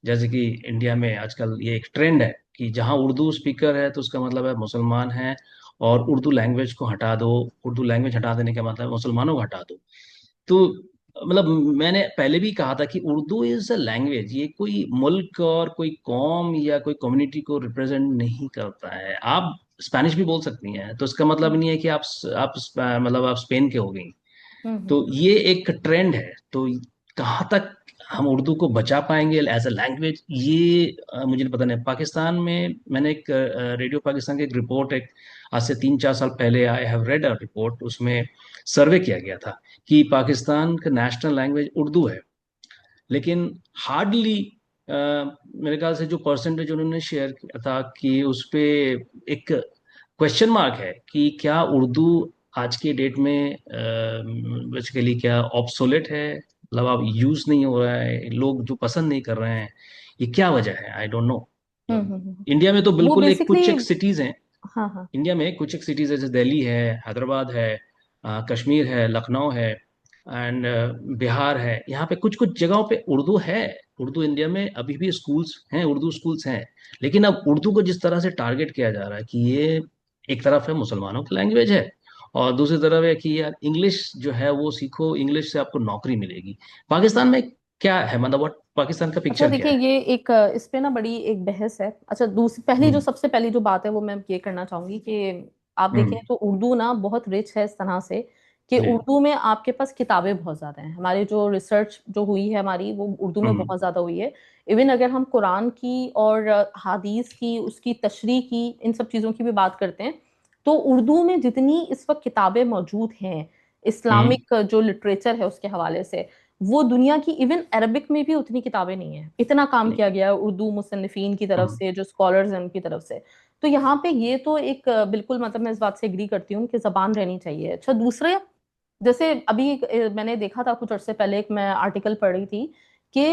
जैसे कि इंडिया में आजकल ये एक ट्रेंड है कि जहाँ उर्दू स्पीकर है तो उसका मतलब है मुसलमान है, और उर्दू लैंग्वेज को हटा दो, उर्दू लैंग्वेज हटा देने का मतलब है मुसलमानों को हटा दो। तो मतलब मैंने पहले भी कहा था कि उर्दू इज अ लैंग्वेज, ये कोई मुल्क और कोई कौम या कोई कम्युनिटी को रिप्रेजेंट नहीं करता है। आप स्पेनिश भी बोल सकती हैं, तो इसका मतलब नहीं है कि मतलब आप स्पेन के हो गई। हम्म। तो ये एक ट्रेंड है। तो कहाँ तक हम उर्दू को बचा पाएंगे एज अ लैंग्वेज, ये मुझे नहीं पता। नहीं, पाकिस्तान में मैंने एक रेडियो पाकिस्तान की एक रिपोर्ट, एक आज से 3-4 साल पहले, I have read a report, उसमें सर्वे किया गया था कि पाकिस्तान का नेशनल लैंग्वेज उर्दू है, लेकिन हार्डली मेरे ख्याल से जो परसेंटेज उन्होंने शेयर किया था कि उस पे एक क्वेश्चन मार्क है कि क्या उर्दू आज के डेट में बेसिकली क्या ऑब्सोलेट है, मतलब अब यूज नहीं हो रहा है, लोग जो पसंद नहीं कर रहे हैं, ये क्या वजह है, आई डोंट नो। इंडिया में तो वो बिल्कुल एक बेसिकली, कुछ एक सिटीज हैं, हाँ हाँ। इंडिया में कुछ एक सिटीज है, जैसे दिल्ली है, हैदराबाद है, कश्मीर है, लखनऊ है, एंड बिहार है। यहाँ पे कुछ कुछ जगहों पे उर्दू है। उर्दू इंडिया में अभी भी स्कूल्स हैं, उर्दू स्कूल्स हैं। लेकिन अब उर्दू को जिस तरह से टारगेट किया जा रहा है कि ये एक तरफ है मुसलमानों की लैंग्वेज है, और दूसरी तरफ है कि यार इंग्लिश जो है वो सीखो, इंग्लिश से आपको नौकरी मिलेगी। पाकिस्तान में क्या है, मतलब what- पाकिस्तान का अच्छा पिक्चर क्या देखिए, है? ये एक इस पे ना बड़ी एक बहस है। अच्छा, दूसरी पहली जो हम्म। सबसे पहली जो बात है वो मैं ये करना चाहूंगी कि आप देखें हम्म। तो उर्दू ना बहुत रिच है इस तरह से कि जी। उर्दू में आपके पास किताबें बहुत ज्यादा हैं। हमारी जो रिसर्च जो हुई है हमारी, वो उर्दू में हम्म। बहुत ज्यादा हुई है। इवन अगर हम कुरान की और हादीस की, उसकी तशरीह की, इन सब चीजों की भी बात करते हैं, तो उर्दू में जितनी इस वक्त किताबें मौजूद हैं, हम्म। इस्लामिक जो लिटरेचर है उसके हवाले से, वो दुनिया की, इवन अरबिक में भी उतनी किताबें नहीं है। इतना काम नहीं। किया गया है उर्दू मुसन्निफीन की तरफ हम्म। से, जो स्कॉलर्स हैं उनकी तरफ से। तो यहाँ पे ये तो एक बिल्कुल, मतलब मैं इस बात से एग्री करती हूँ कि जबान रहनी चाहिए। अच्छा, दूसरे, जैसे अभी मैंने देखा था कुछ अर्से पहले, एक मैं आर्टिकल पढ़ रही थी कि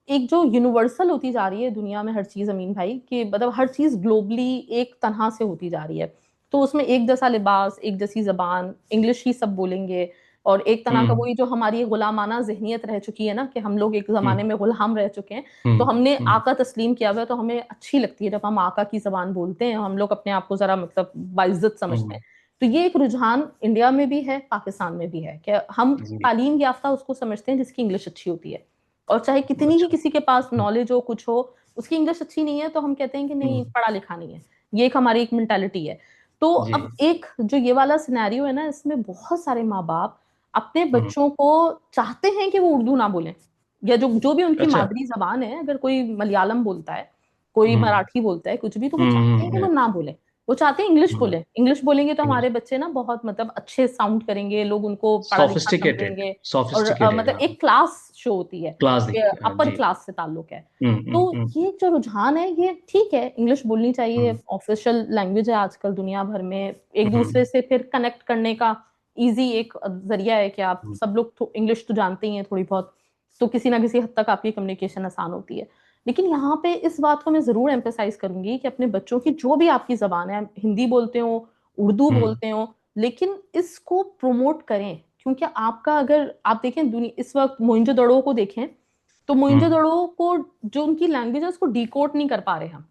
एक जो यूनिवर्सल होती जा रही है दुनिया में हर चीज, अमीन भाई, कि मतलब हर चीज ग्लोबली एक तरह से होती जा रही है। तो उसमें एक जैसा लिबास, एक जैसी जबान, इंग्लिश ही सब बोलेंगे, और एक तरह का हम्म। वही जो हमारी गुलामाना जहनियत रह चुकी है ना, कि हम लोग एक जमाने हम्म। में गुलाम रह चुके हैं। तो हम्म। हमने हम्म। आका तस्लीम किया हुआ है, तो हमें अच्छी लगती है जब हम आका की जबान बोलते हैं, हम लोग अपने आप को जरा मतलब बाइज्जत समझते हम्म। हैं। तो ये एक रुझान इंडिया में भी है, पाकिस्तान में भी है, कि हम जी। तालीम याफ्ता उसको समझते हैं जिसकी इंग्लिश अच्छी होती है। और चाहे कितनी ही अच्छा। किसी के पास नॉलेज हो, कुछ हो, उसकी इंग्लिश अच्छी नहीं है तो हम कहते हैं कि नहीं, हम्म। पढ़ा लिखा नहीं है। ये एक हमारी एक मेंटालिटी है। तो जी। अब एक जो ये वाला सिनेरियो है ना, इसमें बहुत सारे माँ बाप अपने हम्म। बच्चों को चाहते हैं कि वो उर्दू ना बोलें, या जो जो भी उनकी अच्छा। मादरी जबान है, अगर कोई मलयालम बोलता है, कोई हम्म। मराठी बोलता है, कुछ भी, तो वो चाहते हैं कि वो हम्म। ना बोले। वो चाहते हैं इंग्लिश हम्म। बोले। इंग्लिश बोलेंगे तो इंग्लिश। हमारे बच्चे ना बहुत मतलब अच्छे साउंड करेंगे, लोग उनको पढ़ा लिखा सोफिस्टिकेटेड। समझेंगे। और सोफिस्टिकेटेड, मतलब हाँ। एक क्लास शो होती है, क्लास दिखती है, अपर जी। क्लास से ताल्लुक है। हम्म। तो हम्म। हम्म। ये जो रुझान है, ये ठीक है, इंग्लिश बोलनी चाहिए, हम्म। ऑफिशियल लैंग्वेज है आजकल दुनिया भर में, एक दूसरे हम्म। से फिर कनेक्ट करने का इजी एक जरिया है कि आप हम्म। सब लोग तो इंग्लिश तो जानते ही हैं थोड़ी बहुत, तो किसी ना किसी हद तक आपकी कम्युनिकेशन आसान होती है। लेकिन यहाँ पे इस बात को मैं जरूर एम्फेसाइज करूंगी कि अपने बच्चों की जो भी आपकी जबान है, हिंदी बोलते हो, उर्दू हम्म। बोलते हो, लेकिन इसको प्रमोट करें। क्योंकि आपका, अगर आप देखें दुनिया इस वक्त, मोइंजोदड़ो को देखें, तो हम्म। मोइंजोदड़ो को, जो उनकी लैंग्वेज है, उसको डिकोड नहीं कर पा रहे हम।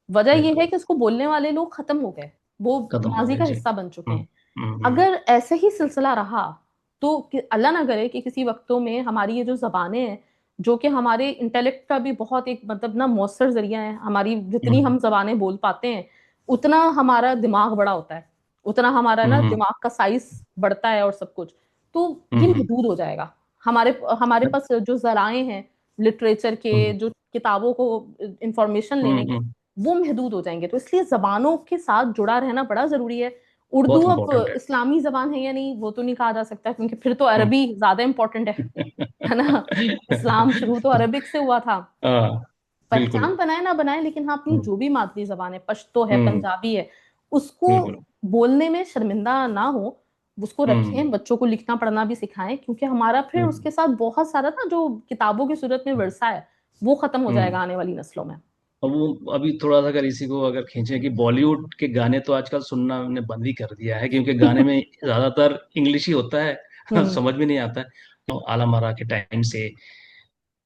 वजह यह है बिल्कुल। कि उसको बोलने वाले लोग खत्म हो गए, वो खत्म हो माजी गए का जी। हिस्सा बन चुके हम्म। हैं। हम्म। अगर ऐसे ही सिलसिला रहा तो अल्लाह ना करे कि किसी वक्तों में हमारी ये जो जबानें हैं, जो कि हमारे इंटेलेक्ट का भी बहुत एक मतलब ना मौसर जरिया है, हमारी जितनी हम्म। हम जबानें बोल पाते हैं, उतना हमारा दिमाग बड़ा होता है, उतना हमारा ना हम्म। दिमाग का साइज बढ़ता है और सब कुछ, तो ये हम्म। महदूद हो जाएगा। हमारे हमारे पास जो जराए हैं लिटरेचर के, हम्म जो किताबों को इंफॉर्मेशन लेने के, हम्म। वो महदूद हो जाएंगे। तो इसलिए जबानों के साथ जुड़ा रहना बड़ा जरूरी है। उर्दू बहुत अब इंपॉर्टेंट है। इस्लामी जबान है या नहीं वो तो नहीं कहा जा सकता, क्योंकि फिर तो हम्म। अरबी ज्यादा इंपॉर्टेंट है ना। इस्लाम शुरू तो अरबिक से हुआ था। हाँ, बिल्कुल। पहचान बनाए ना बनाए, लेकिन हाँ अपनी हम्म जो भी मादरी जबान है, पश्तो है, हम्म, पंजाबी है, उसको बिल्कुल। बोलने में शर्मिंदा ना हो, उसको रखें, हम्म बच्चों को लिखना पढ़ना भी सिखाएं, क्योंकि हमारा फिर हम्म उसके साथ बहुत सारा ना जो किताबों की सूरत में विरसा है वो खत्म हो जाएगा हम्म। आने वाली नस्लों में। अब वो अभी थोड़ा सा अगर इसी को अगर खींचे कि बॉलीवुड के गाने तो आजकल सुनना हमने बंद ही कर दिया है, क्योंकि गाने में ज्यादातर इंग्लिश ही होता है। हम्म समझ में नहीं आता है। तो आलम आरा के टाइम से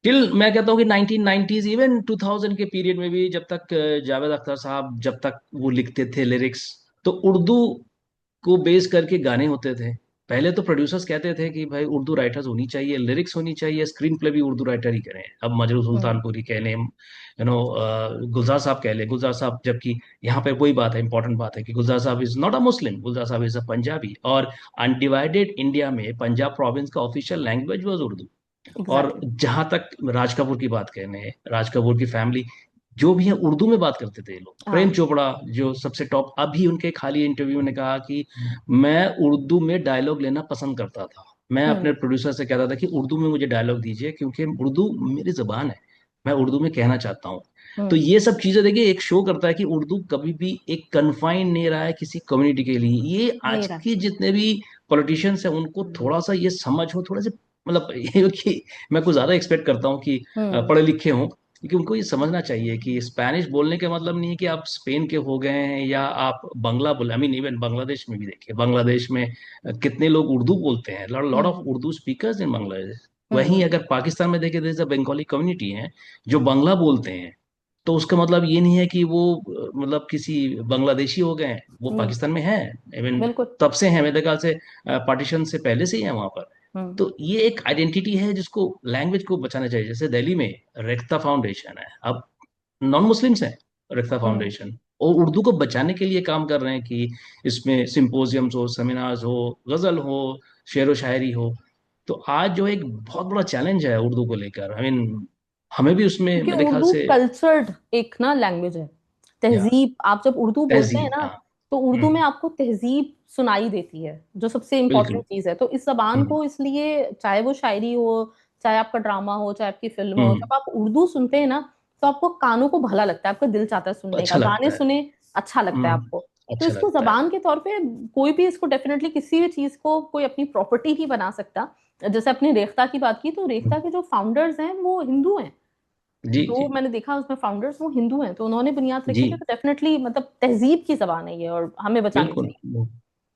टिल मैं कहता हूँ कि 1990s इवन 2000 के पीरियड में भी, जब तक जावेद अख्तर साहब जब तक वो लिखते थे लिरिक्स, तो उर्दू को बेस करके गाने होते थे। पहले तो प्रोड्यूसर्स कहते थे कि भाई उर्दू राइटर्स होनी चाहिए, लिरिक्स होनी चाहिए, स्क्रीन प्ले भी उर्दू राइटर ही करें। अब मजरू हम्म सुल्तानपुरी कह लें, गुलजार साहब कह लें, गुलजार साहब, जबकि यहाँ पे वही बात है, इंपॉर्टेंट बात है कि गुलजार साहब इज नॉट अ मुस्लिम, गुलजार साहब इज अ पंजाबी, और अनडिवाइडेड इंडिया में पंजाब प्रोविंस का ऑफिशियल लैंग्वेज वॉज उर्दू। और एग्जैक्टली। जहां तक राज कपूर की बात कहने हैं, राज कपूर की फैमिली जो भी है उर्दू में बात करते थे ये लोग। प्रेम हाँ। चोपड़ा जो सबसे टॉप, अभी उनके खाली इंटरव्यू ने कहा कि मैं उर्दू में डायलॉग लेना पसंद करता था, मैं हम्म अपने प्रोड्यूसर से कहता था कि उर्दू में मुझे डायलॉग दीजिए, क्योंकि उर्दू मेरी जबान है, मैं उर्दू में कहना चाहता हूँ। तो हम्म। ये सब चीजें देखिए एक शो करता है कि उर्दू कभी भी एक कन्फाइन नहीं रहा है किसी कम्युनिटी के लिए। ये आज नहीं रहा। के जितने भी पॉलिटिशियंस हैं उनको थोड़ा सा ये समझ हो, थोड़ा सा मतलब ये कि मैं कुछ ज्यादा एक्सपेक्ट करता हूँ कि हम्म पढ़े लिखे हों, क्योंकि उनको ये समझना चाहिए कि स्पेनिश बोलने का मतलब नहीं है कि आप स्पेन के हो गए हैं या आप बंगला बोल। आई मीन इवन बांग्लादेश में भी देखिए, बांग्लादेश में कितने लोग उर्दू बोलते हैं, lot of hmm Urdu speakers in Bangladesh. वहीं हम्म अगर पाकिस्तान में देखें, जैसे बंगाली कम्युनिटी है जो बांग्ला बोलते हैं, तो उसका मतलब ये नहीं है कि वो मतलब किसी बांग्लादेशी हो गए हैं, वो हम्म। पाकिस्तान में है। इवन बिल्कुल। तब से है, मेरे ख्याल से पार्टीशन से पहले से ही है वहां पर। हम्म तो ये एक आइडेंटिटी है जिसको, लैंग्वेज को बचाना चाहिए। जैसे दिल्ली में रेख्ता फाउंडेशन है, अब नॉन मुस्लिम्स हैं रेख्ता हम्म। फाउंडेशन, और उर्दू को बचाने के लिए काम कर रहे हैं कि इसमें सिंपोजियम्स हो, सेमिनार्स हो, गजल हो, शेर व शायरी हो। तो आज जो एक बहुत बड़ा चैलेंज है उर्दू को लेकर, आई मीन हमें भी उसमें क्योंकि मेरे ख्याल उर्दू से, कल्चर्ड एक ना लैंग्वेज है। या तहजीब, आप जब उर्दू बोलते हैं तहजीब, ना, हाँ। तो उर्दू में हम्म, आपको तहजीब सुनाई देती है, जो सबसे बिल्कुल। इम्पोर्टेंट चीज है। तो इस जबान हम्म को इसलिए, चाहे वो शायरी हो, चाहे आपका ड्रामा हो, चाहे आपकी फिल्म हो, हम्म, जब आप उर्दू सुनते हैं ना, तो आपको कानों को भला लगता है, आपका दिल चाहता है सुनने का, अच्छा गाने लगता है। सुने, अच्छा लगता है हम्म, आपको। तो अच्छा इसको लगता है। जबान के तौर पे कोई भी इसको डेफिनेटली किसी भी चीज को कोई अपनी प्रॉपर्टी नहीं बना सकता। जैसे अपने रेख्ता की बात की, तो रेख्ता हम्म, के जो फाउंडर्स हैं वो हिंदू हैं। जी जो जी मैंने देखा उसमें फाउंडर्स वो हिंदू हैं, तो उन्होंने बुनियाद रखी थी। जी, तो डेफिनेटली मतलब तहजीब की जबान है ये, और हमें बचानी बिल्कुल चाहिए।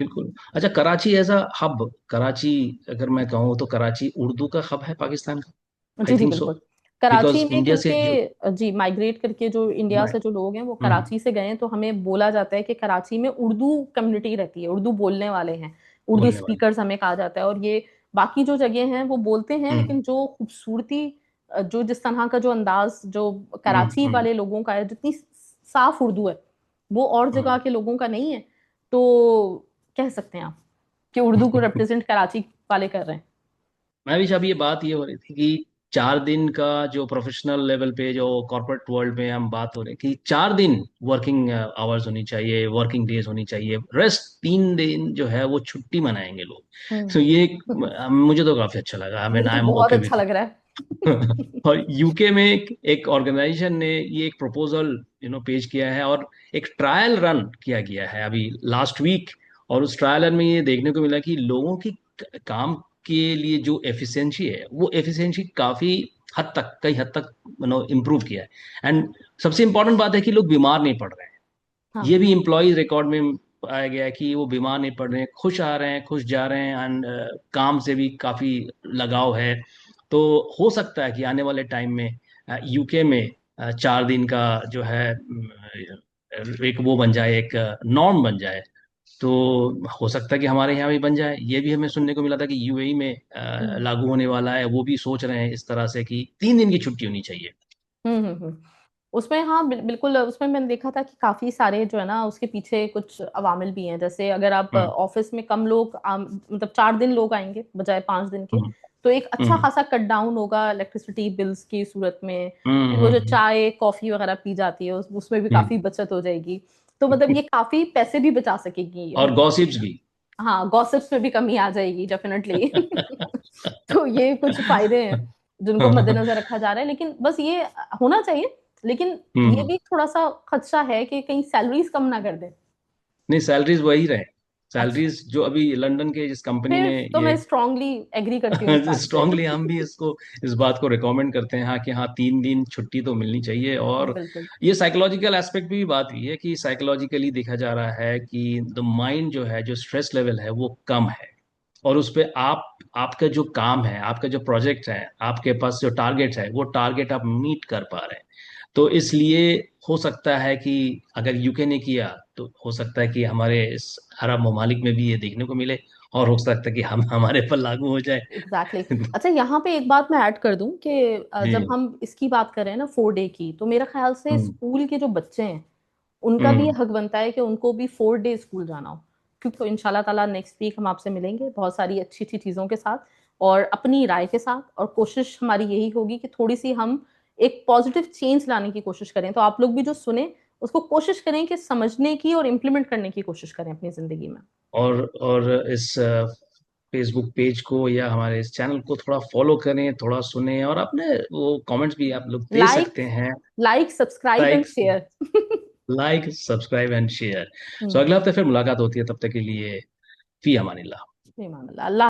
बिल्कुल। अच्छा, Karachi as a hub, Karachi अगर मैं कहूँ तो कराची उर्दू का हब है पाकिस्तान का। आई जी जी थिंक सो, बिल्कुल। कराची बिकॉज में इंडिया से जो, क्योंकि जी माइग्रेट करके जो इंडिया से जो लोग हैं वो हम्म, कराची से गए हैं, तो हमें बोला जाता है कि कराची में उर्दू कम्युनिटी रहती है, उर्दू बोलने वाले हैं, उर्दू बोलने वाले, स्पीकर्स हमें कहा जाता है। और ये बाकी जो जगह हैं वो बोलते हैं, हम्म लेकिन जो खूबसूरती, जो जिस तरह का जो अंदाज जो कराची हम्म। वाले लोगों का है, जितनी साफ उर्दू है, वो और जगह हम्म। के लोगों का नहीं है। तो कह सकते हैं आप कि उर्दू को रिप्रेजेंट कराची वाले कर रहे हैं। मैं भी, अब ये बात ये हो रही थी कि 4 दिन का जो प्रोफेशनल लेवल पे जो कॉर्पोरेट वर्ल्ड में हम बात हो रहे हैं कि 4 दिन वर्किंग आवर्स होनी चाहिए, वर्किंग डेज होनी चाहिए, रेस्ट 3 दिन जो है वो छुट्टी मनाएंगे लोग। तो ये हम्म। मुझे तो काफी अच्छा लगा, आई मीन मुझे तो आई एम बहुत ओके अच्छा विथ लग रहा इट। है। और यूके में एक ऑर्गेनाइजेशन ने ये एक प्रपोजल पेश किया है, और एक ट्रायल रन किया गया है अभी लास्ट वीक। और उस ट्रायल रन में ये देखने को मिला कि लोगों की काम के लिए जो एफिशिएंसी है, वो एफिशिएंसी काफी हद तक, कई हद तक इम्प्रूव किया है। एंड सबसे इंपॉर्टेंट बात है कि लोग बीमार नहीं पड़ रहे हैं। हाँ। ये भी इम्प्लॉयज रिकॉर्ड में पाया गया है कि वो बीमार नहीं पड़ रहे हैं, खुश आ रहे हैं, खुश जा रहे हैं, एंड काम से भी काफी लगाव है। तो हो सकता है कि आने वाले टाइम में यूके में 4 दिन का जो है एक वो बन जाए, एक नॉर्म बन जाए। तो हो सकता है कि हमारे यहाँ भी बन जाए। ये भी हमें सुनने को मिला था कि यूएई में हम्म लागू होने वाला है, वो भी सोच रहे हैं इस तरह से कि 3 दिन की छुट्टी होनी चाहिए। हम्म। उसमें हाँ बिल्कुल, उसमें मैंने देखा था कि काफी सारे जो है ना उसके पीछे कुछ अवामिल भी हैं। जैसे अगर आप हम्म ऑफिस में कम लोग मतलब 4 दिन लोग आएंगे बजाय 5 दिन के, हम्म तो एक अच्छा हम्म खासा कट डाउन होगा इलेक्ट्रिसिटी बिल्स की सूरत में। हम्म फिर वो जो हम्म चाय कॉफी वगैरह पी जाती है उसमें भी हम्म। काफी बचत हो जाएगी। तो मतलब ये काफी पैसे भी बचा सकेगी और गॉसिप्स हुकूमत। भी। हाँ, गॉसिप्स में भी कमी आ जाएगी डेफिनेटली। तो ये कुछ फायदे हैं जिनको मद्देनजर रखा जा रहा है, लेकिन बस ये होना चाहिए। लेकिन ये हम्म। भी थोड़ा सा खदशा है कि कहीं सैलरीज कम ना कर दे। नहीं, सैलरीज वही रहे। अच्छा, सैलरीज जो अभी लंदन के जिस कंपनी फिर ने तो ये मैं स्ट्रांगली एग्री करती हूँ इस बात से। स्ट्रांगली हम भी इसको इस बात को रिकमेंड करते हैं, हाँ कि हाँ 3 दिन छुट्टी तो मिलनी चाहिए। और बिल्कुल। ये साइकोलॉजिकल एस्पेक्ट भी बात हुई है कि साइकोलॉजिकली देखा जा रहा है कि द माइंड जो है, जो स्ट्रेस लेवल है वो कम है। और उस पे आपका जो काम है, आपका जो प्रोजेक्ट है, आपके पास जो टारगेट है, वो टारगेट आप मीट कर पा रहे हैं। तो इसलिए हो सकता है कि अगर यूके ने किया तो हो सकता है कि हमारे इस अरब ममालिक में भी ये देखने को मिले, और हो सकता है कि हम हमारे पर लागू हो जाए। एग्जैक्टली अच्छा, यहाँ पे एक बात मैं ऐड कर दूं कि जब जी। हम इसकी बात कर रहे हैं ना 4 डे की, तो मेरा ख्याल से हम्म स्कूल के जो बच्चे हैं उनका भी ये हम्म। हक बनता है कि उनको भी 4 डे स्कूल जाना हो। क्योंकि तो इंशाल्लाह ताला नेक्स्ट वीक हम आपसे मिलेंगे बहुत सारी अच्छी अच्छी चीज़ों के साथ और अपनी राय के साथ। और कोशिश हमारी यही होगी कि थोड़ी सी हम एक पॉजिटिव चेंज लाने की कोशिश करें। तो आप लोग भी जो सुने उसको कोशिश करें कि समझने की और इम्प्लीमेंट करने की कोशिश करें अपनी जिंदगी में। और इस फेसबुक पेज को या हमारे इस चैनल को थोड़ा फॉलो करें, थोड़ा सुने, और अपने वो कमेंट्स भी आप लोग दे लाइक सकते हैं। Like subscribe and like share. Like subscribe and share. So अगले हफ्ते फिर मुलाकात होती है, तब तक के लिए फी अमानिल्लाह। अल्लाह।